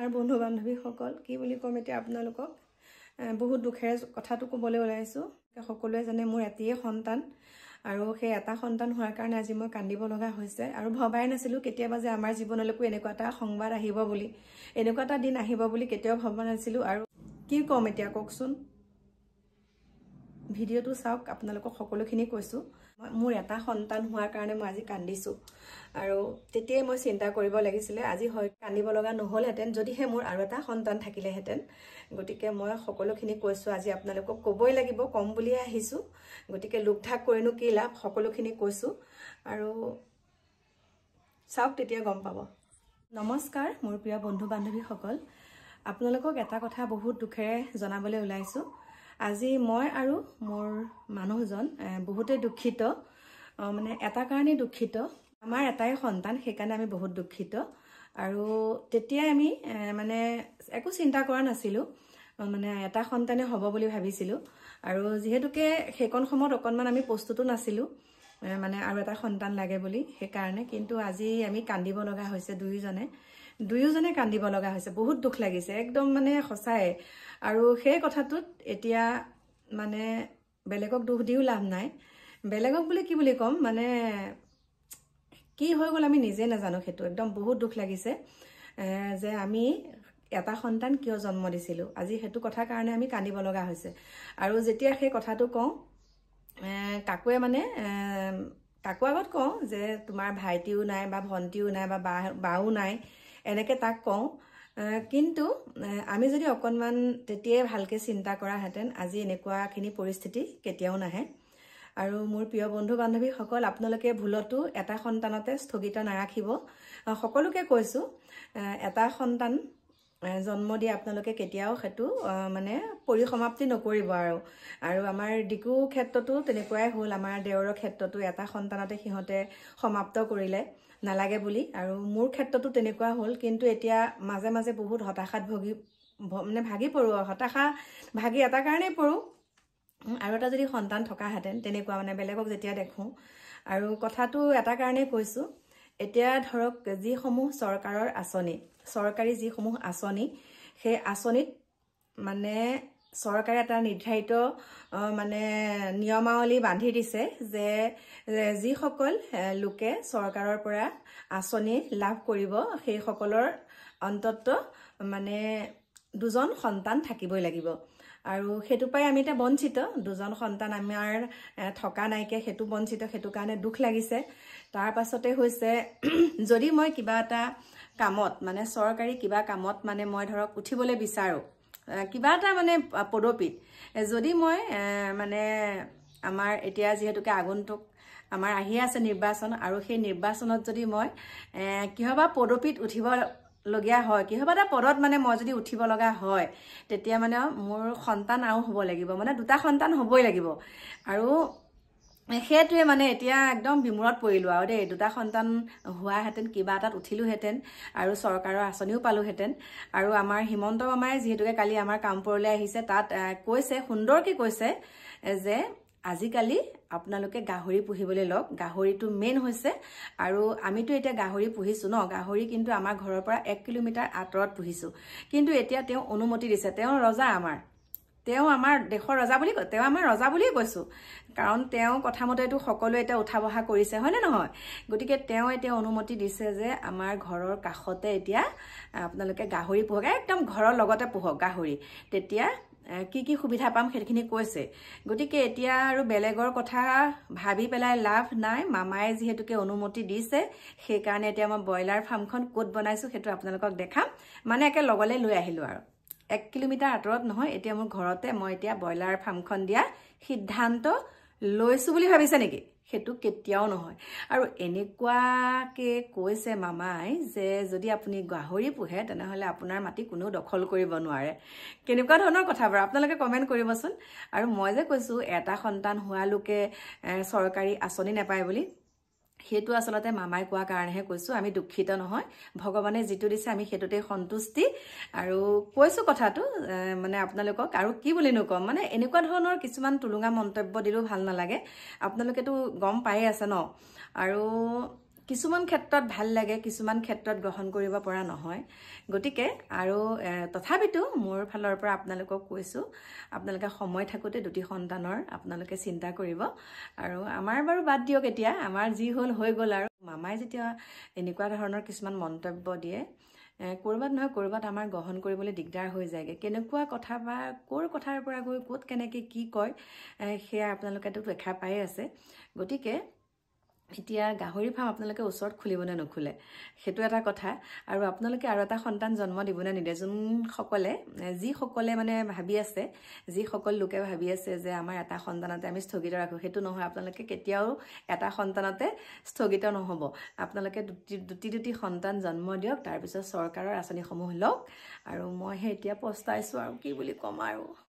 নমস্কাৰ বন্ধু বান্ধৱীসকল কি বুলি কম এতিয়া আপোনালোকক বহুত দুখেৰে কথাটো ক'বলৈ ওলাইছো সকলোৱে জানে মোৰ এটিয়ে সন্তান আৰু সেই এটা সন্তান হোৱাৰ কাৰণে আজি মই কান্দিব লগা হৈছে আৰু ভবাই নাছিলো কেতিয়াবা যে আমাৰ জীৱনলৈকো এনেকুৱা এটা সংবাদ আহিব বুলি এনেকুৱা এটা দিন আহিব বুলি কেতিয়াও ভবা নাছিলো আৰু কি কম এতিয়া কওকচোন ভিডিঅটো চাওক আপোনালোকক সকলোখিনি কৈছো মোৰ এটা সন্তান হোৱাৰ কাৰণে মই আজি কান্দিছো আৰু তেতিয়াই মই চিন্তা কৰিব লাগিছিল আজি হয় কান্দিব লগা নহলহেতেন যদিহে মোৰ আৰু এটা সন্তান থাকিলেহেতেন গতিকে মই সকলোখিনি কৈছো আজি আপোনালোকক ক'বই লাগিব কম বুলিয়ে আহিছো গতিকে লোকঠাক কৰিনো কি লাভ সকলোখিনি কৈছো আৰু চাওক তেতিয়া গম পাব নমস্কাৰ মোৰ প্ৰিয় বন্ধু বান্ধৱীসকল আপোনালোকক এটা কথা বহুত দুখেৰে জনাবলৈ ওলাইছো আজি মই আৰু মোৰ মানুহজন বহুতে দুখিত মানে এটা কাৰণে দুখিত আমাৰ এটাই সন্তান সেইকাৰণে আমি বহুত দুখিত আৰু তেতিয়াই আমি মানে একো চিন্তা কৰা নাছিলো মানে এটা সন্তানে হ'ব বুলি ভাবিছিলো আৰু যেহেতুকে সেইকণ সময়ত অকণমান আমি প্ৰস্তুতো নাছিলো মানে আৰু এটা সন্তান লাগে বুলি সেইকাৰণে কিন্তু আজি আমি কান্দিব লগা হৈছে দুয়োজনে কান্দিব লগা হৈছে বহুত দুখ লাগিছে একদম মানে সঁচাই আৰু সেই কথাটোত এতিয়া মানে বেলেগক দুখ দিও লাভ নাই বেলেগক বুলি কি বুলি কম মানে কি হৈ গ'ল আমি নিজে নাজানো সেইটো একদম বহুত দুখ লাগিছে যে আমি এটা সন্তান কিয় জন্ম দিছিলো আজি সেইটো কথাৰ কাৰণে আমি কান্দিব লগা হৈছে আৰু যেতিয়া সেই কথাটো কওঁ কাকুৱে মানে কাকু আগত কওঁ যে তোমাৰ ভাইটিও নাই বা ভন্টিও নাই বা বাও নাই এনেকে তাক কওঁ কিন্তু আমি যদি অকণমান তেতিয়াই ভালকে চিন্তা কৰাহেঁতেন আজি এনেকুৱাখিনি পৰিস্থিতি কেতিয়াও নাহে আৰু মোৰ প্ৰিয় বন্ধু বান্ধৱীসকল আপোনালোকে ভুলতো এটা সন্তানতে স্থগিত নাৰাখিব সকলোকে কৈছো এটা সন্তান জন্ম দি আপোনালোকে কেতিয়াও সেইটো মানে পৰিসমাপ্তি নকৰিব আৰু আমাৰ ডিকু ক্ষেত্ৰতো তেনেকুৱাই হ'ল আমাৰ দেওৰৰ ক্ষেত্ৰতো এটা সন্তানতে সিহঁতে সমাপ্ত কৰিলে নালাগে বুলি আৰু মোৰ ক্ষেত্ৰতো তেনেকুৱা হ'ল কিন্তু এতিয়া মাজে মাজে বহুত হতাশাত মানে ভাগি পৰো হতাশা ভাগি এটা কাৰণেই পৰো আৰু এটা যদি সন্তান থকাহেঁতেন তেনেকুৱা মানে বেলেগক যেতিয়া দেখো আৰু কথাটো এটা কাৰণেই কৈছো এতিয়া ধৰক যিসমূহ চৰকাৰৰ আঁচনি চৰকাৰী যিসমূহ আঁচনি সেই আঁচনিত মানে চৰকাৰে এটা নিৰ্ধাৰিত মানে নিয়মাৱলী বান্ধি দিছে যে যিসকল লোকে চৰকাৰৰ পৰা আঁচনি লাভ কৰিব সেই সকলৰ অন্তত মানে দুজন সন্তান থাকিবই লাগিব আৰু সেইটো পাই আমি এটা বঞ্চিত দুজন সন্তান আমাৰ থকা নাইকে সেইটো বঞ্চিত সেইটো কাৰণে দুখ লাগিছে তাৰ পাছতে হৈছে যদি মই কিবা এটা কামত মানে চৰকাৰী কিবা কামত মানে মই ধৰক উঠিবলৈ বিচাৰো কিবা এটা মানে পদবীত যদি মই মানে আমাৰ এতিয়া যেহেতুকে আগন্তুক আমাৰ আহি আছে নিৰ্বাচন আৰু সেই নিৰ্বাচনত যদি মই কিহবা পদবীত উঠিব লগিয়া হয় কিহবা এটা পদত মানে মই যদি উঠিব লগা হয় তেতিয়া মানে মোৰ সন্তান আৰু হ'ব লাগিব মানে দুটা সন্তান হ'বই লাগিব আৰু সেইটোৱে মানে এতিয়া একদম বিমূৰত পৰিলো আৰু দেই দুটা সন্তান হোৱাহেঁতেন কিবা এটাত উঠিলোহেঁতেন আৰু চৰকাৰৰ আঁচনিও পালোহেঁতেন আৰু আমাৰ হিমন্ত মামাই যিহেতুকে কালি আমাৰ কামপুৰলৈ আহিছে তাত কৈছে সুন্দৰকে কৈছে যে আজিকালি আপোনালোকে গাহৰি পুহিবলৈ লওক গাহৰিটো মেইন হৈছে আৰু আমিতো এতিয়া গাহৰি পুহিছো ন গাহৰি কিন্তু আমাৰ ঘৰৰ পৰা 1 কিলোমিটাৰ আঁতৰত পুহিছো কিন্তু এতিয়া তেওঁ অনুমতি দিছে তেওঁ ৰজা তেওঁ আমাৰ দেশৰ ৰজা বুলি কয় তেওঁ আমাৰ ৰজা বুলিয়ে কৈছো কাৰণ তেওঁ কথামতেটো সকলোৱে এটা উঠা বহা কৰিছে হয় নে নহয় গতিকে তেওঁ এতিয়া অনুমতি দিছে যে আমাৰ ঘৰৰ কাষতে এতিয়া আপোনালোকে গাহৰি পোহক একদম ঘৰৰ লগতে পোহক গাহৰি তেতিয়া কি সুবিধা পাম সেইখিনি কৈছে গতিকে এতিয়া আৰু বেলেগৰ কথা ভাবি পেলাই লাভ নাই মামাই যিহেতুকে অনুমতি দিছে সেই কাৰণে এতিয়া মই ব্ৰইলাৰ ফাৰ্মখন ক'ত বনাইছো সেইটো আপোনালোকক দেখাম মানে একে লগলে লৈ আহিলো আৰু 1 কিলোমিটাৰ আঁতৰত নহয় এতিয়া মোৰ ঘৰতে মই এতিয়া ব্ৰইলাৰ ফাৰ্মখন দিয়া সিদ্ধান্ত লৈছো বুলি ভাবিছে নেকি সেইটো কেতিয়াও নহয় আৰু এনেকুৱাকে কৈছে মামাই যে যদি আপুনি গাহৰি পোহে তেনেহলে আপোনাৰ মাটি কোনো দখল কৰিব নোৱাৰে কেনেকুৱা ধৰণৰ কথাবোৰ আপোনালোকে কমেন্ট কৰিবচোন আৰু মই যে কৈছো এটা সন্তান হোৱা লোকে চৰকাৰী আঁচনি নাপায় বুলি সেইটো আসলতে মামাই কোৱা কাৰণেহে কৈছো আমি দুখিত নহয় ভগৱানে যিটো দিছে আমি হেতুতে সন্তুষ্টি আৰু কৈছো কথাটো মানে আপোনালোকক আৰু কি বুলি নকম মানে এনেকুৱা ধৰণৰ কিছুমান তুলুঙা মন্তব্য দিলেও ভাল নালাগে আপোনালোকেতো গম পাই আছে ন আৰু কিছুমান ক্ষেত্ৰত ভাল লাগে, কিছুমান ক্ষেত্ৰত গ্ৰহণ কৰিব পৰা নহয়। গতিকে আৰু তথাপিতো মোৰ ফালৰ পৰা আপোনালোকক কৈছোঁ, আপোনালোকে সময় থাকোঁতে দুটি সন্তানৰ আপোনালোকে চিন্তা কৰিব। আৰু আমাৰ বাৰু বাদ দিয়ক, এতিয়া আমাৰ যি হ'ল হৈ গ'ল। আৰু মামাই যেতিয়া এনেকুৱা ধৰণৰ কিছুমান মন্তব্য দিয়ে, ক'ৰবাত নহয় ক'ৰবাত আমাৰ গ্ৰহণ কৰিবলৈ দিগদাৰ হৈ যায়গৈ। কেনেকুৱা কথা বা ক'ৰ কথাৰ পৰা গৈ ক'ত কেনেকৈ কি কয়, সেয়া আপোনালোকেতো দেখা পায়ে আছে। গতিকে এতিয়া গাহৰি ফাৰ্ম আপোনালোকে ওচৰত খুলিবনে নোখোলে, সেইটো এটা কথা। আৰু আপোনালোকে আৰু এটা সন্তান জন্ম দিবনে নিদিয়ে? যিসকলে মানে ভাবি আছে, যিসকল লোকে ভাবি আছে যে আমাৰ এটা সন্তানতে আমি স্থগিত ৰাখোঁ, সেইটো নহয়। আপোনালোকে কেতিয়াও এটা সন্তানতে স্থগিত নহ'ব। আপোনালোকে দুটি সন্তান জন্ম দিয়ক, তাৰপিছত চৰকাৰৰ আঁচনিসমূহ লওক। আৰু মইহে এতিয়া পস্তাইছোঁ, আৰু কি বুলি ক'ম আৰু।